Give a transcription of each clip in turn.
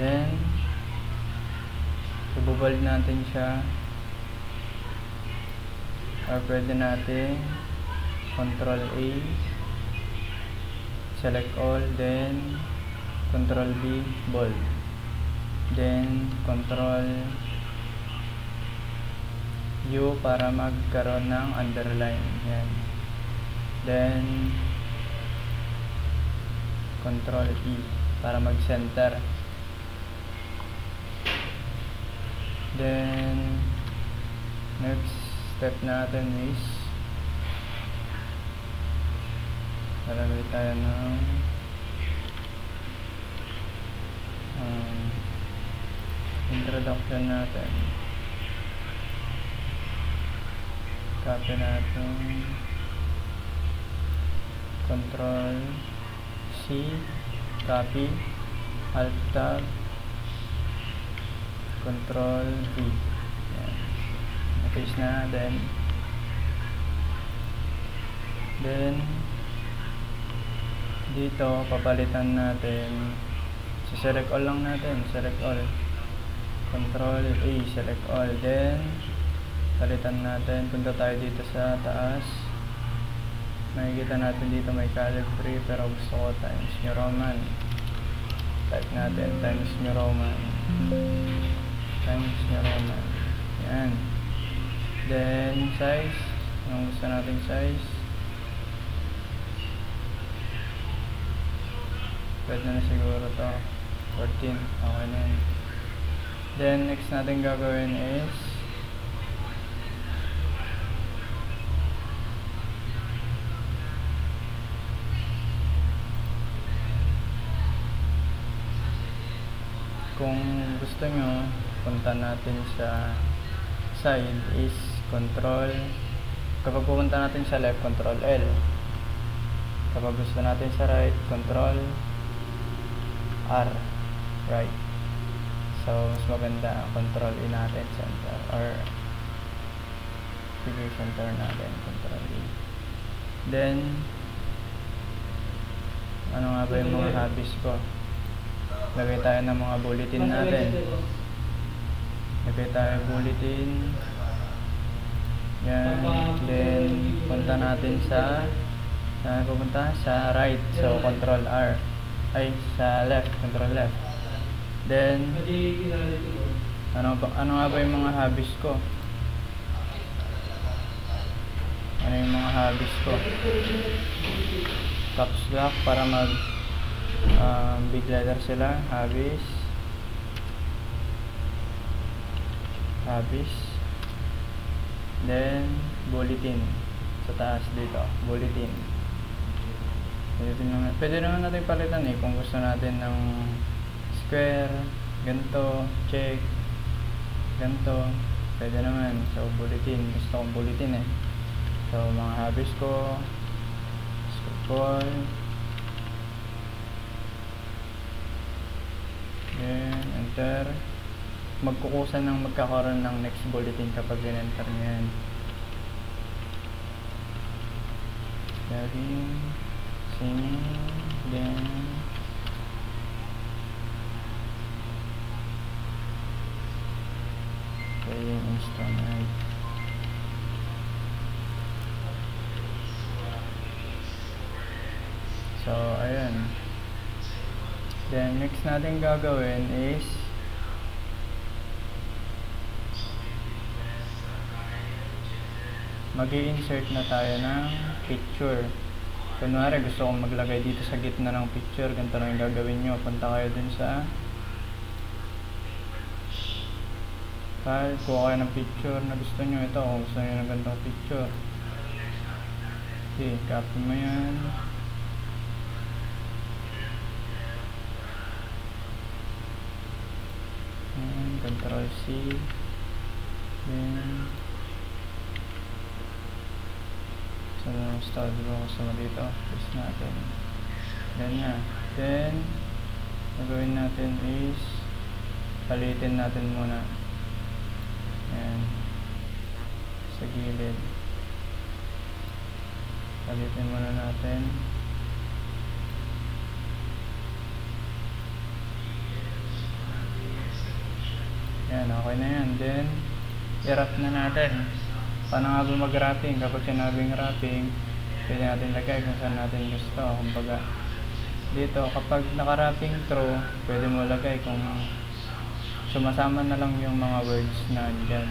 Then ibubalik natin siya, or pwede natin Control A, select all, then Control B, bold, then Control U para magkaroon ng underline. Yan. Then Control E para mag-center. Then next step natin is lalagay tayo ng introduction natin. Copy natin, Control C, copy, Alt Tab, Control V. Yan. Na-paste na. Then dito papalitan natin, select all lang natin, select all, Control A, select all, then palitan natin. Punta tayo dito sa taas, makikita natin dito may calibri, pero gusto ko Times New Roman. Type natin Times New Roman, Times New Roman. Yan. Then size, yung gusto nating size, pwede na siguro to 14, okay na yun. Then next natin gagawin is kung gusto nyo, punta natin sa side is Control, kapag pupunta natin sa left, Control L. Kapag gusto natin sa right, Control R, right. So mas maganda Control E natin, center, or sige, center natin, Control E. Then ano nga ba yung mga hobbies ko? Lagay tayo ng mga bulletin natin. Lagay tayo bulletin. Yan. Then punta natin sa pupunta sa right. So Control R. Ay, sa left. Control left. Then ano nga ba yung mga hobbies ko? Ano yung mga hobbies ko? Caps lock para mag big letter sila. Hobbies. Then bulletin sa taas dito, bulletin. Pwede naman natin palitan kung gusto natin ng square, ganito, check, ganito, pwede naman. So bulletin, gusto kong bulletin So mga hobbies ko, scroll, then enter. Magkukusa ng magkakaroon ng next bulletin kapag in-enter nyo yan. Sharing, singing, then playing instrument. So ayan. Then next natin gagawin is mag-i-insert na tayo ng picture. Kunwari gusto kong maglagay dito sa gitna ng picture, ganito lang yung gagawin nyo. Punta kayo dun sa file, kuha kayo ng picture na gusto nyo. Ito, kung gusto nyo ng ganitong picture, okay, copy mo yan. Control C, then start ko sa dito, press natin, ganyan. Then gagawin natin is palitin natin muna yan sa gilid, palitin muna natin. Yan, okay na yan. Then, i-wrap na natin. Paano nga ba mag-wrapping? Kapag sinabing wrapping, pwede natin lagay kung saan natin gusto. Kumbaga, dito, kapag naka-wrapping through, pwede mo lagay kung sumasama na lang yung mga words na dyan.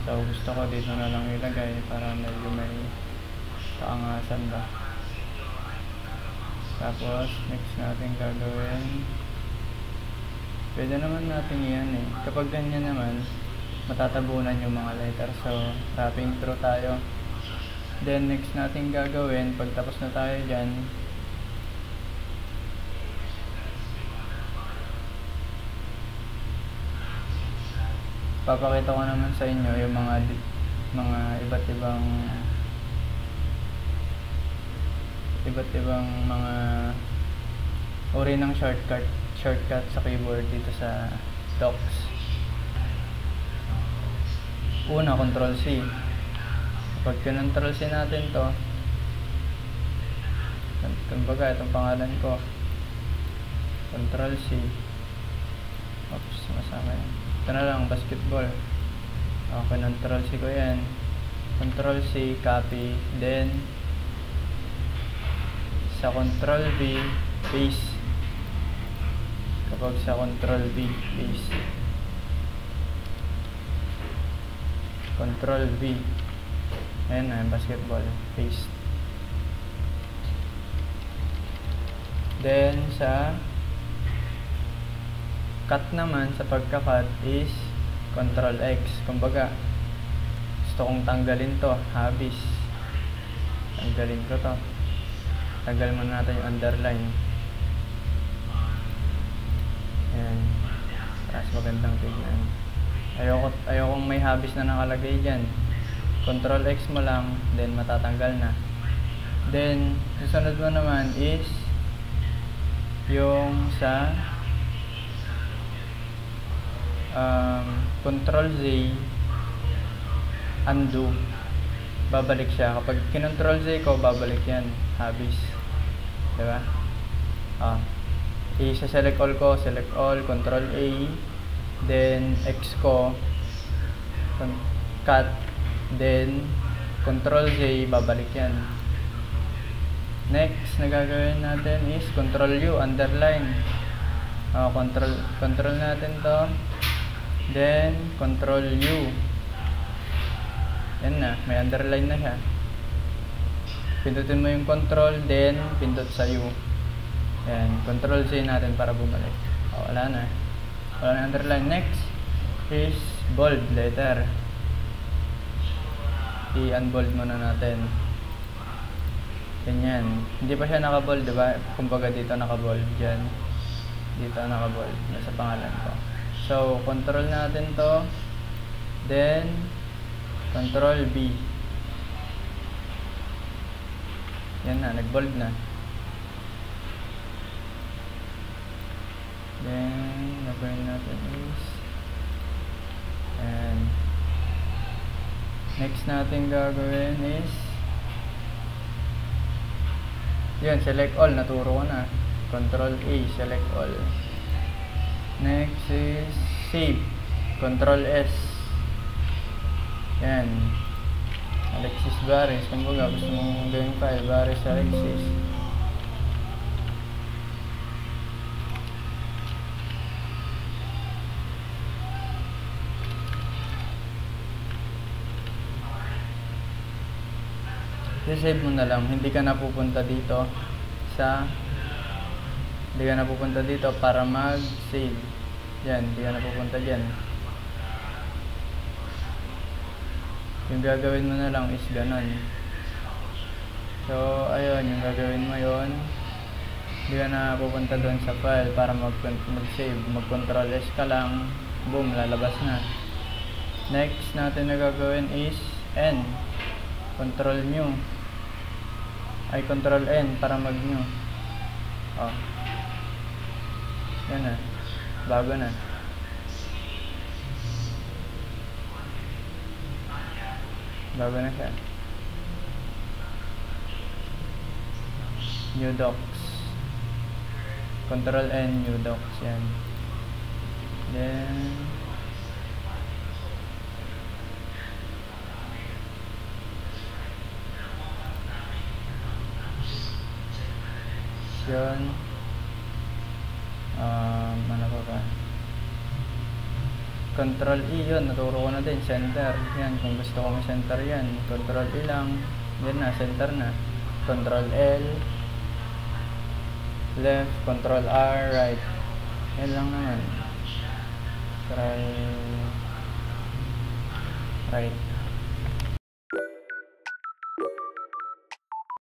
So, gusto ko dito na lang ilagay para medyo may kaangasan ba. Tapos, next natin gagawin. Pwede naman natin yan eh. Kapag ganyan naman, matatabunan yung mga letters. So, wrapping through tayo. Then, next natin gagawin, pag tapos na tayo dyan, papakita ko naman sa inyo yung mga iba't ibang mga uri ng shortcut sa keyboard dito sa Docs. Una, Control C. Pag Control C natin to, kumbaga itong pangalan ko, Control C. Oops, masama yan. Ito na lang, basketball. Okay, Control C ko yan. Control C, copy. Then, sa Control V, paste. Kapag sa Control V, paste. Control V. Ayan na, basketball. Paste. Then, sa cut naman, sa pagka-cut is Control X. Kumbaga, gusto kong tanggalin to, habis. Tanggalin ko to. Tanggal muna natin yung underline. Ayan. Tapos magandang tignan. Ayokong may habis na nakalagay dyan. Control X mo lang, then matatanggal na. Then, susunod mo naman is yung sa Control Z, undo. Babalik siya. Kapag kinontrol Z ko, babalik yan. Habis. Diba? I-select all ko. Select all. Control A. Then, X ko. Cut. Then, Control Z. Babalik yan. Next na gagawin natin is Control U. Underline. Control natin to. Then, Control U. Yan na, may underline na siya. Pindutin mo yung Control, then pindot sa U. Yan, Control Z natin para bumalik. Wala na. Wala na underline. Next is bold letter. I-unbold muna natin. Ganyan. Hindi pa siya naka-bold, diba? Kumbaga dito naka-bold. Diyan. Dito naka-bold. Nasa pangalan ko. So, control natin to. Then, Control B. Yan na, nag-bold na. Then, gagawin natin is and next natin gagawin is yan, select all. Naturo ko na. Control A, select all. Next is save. Control S. Yan. Alexis Baris. Kumbaga, gusto mong gawin file. Baris Alexis. I-save mo na lang. Hindi ka na pupunta dito para mag-save. Yan, hindi ka na pupunta dyan. Yung gagawin mo na lang is ganon. So, ayun, yung gagawin mo yun. Hindi ka na pupunta doon sa file para mag-save. Mag-control S ka lang. Boom, lalabas na. Next natin na gagawin is N. Control new. Ay, Control N para mag-new. Yan na. Bago na. Bago na siya. New docs. Control N, new docs. Yan. Then, yun. Ano pa ba? Control E yun, naturo ko na din, center. Yan, kung gusto ko ma-center yan, Control E lang. Yan na, center na. Control L, left, Control R, right. Yan lang naman. Try right.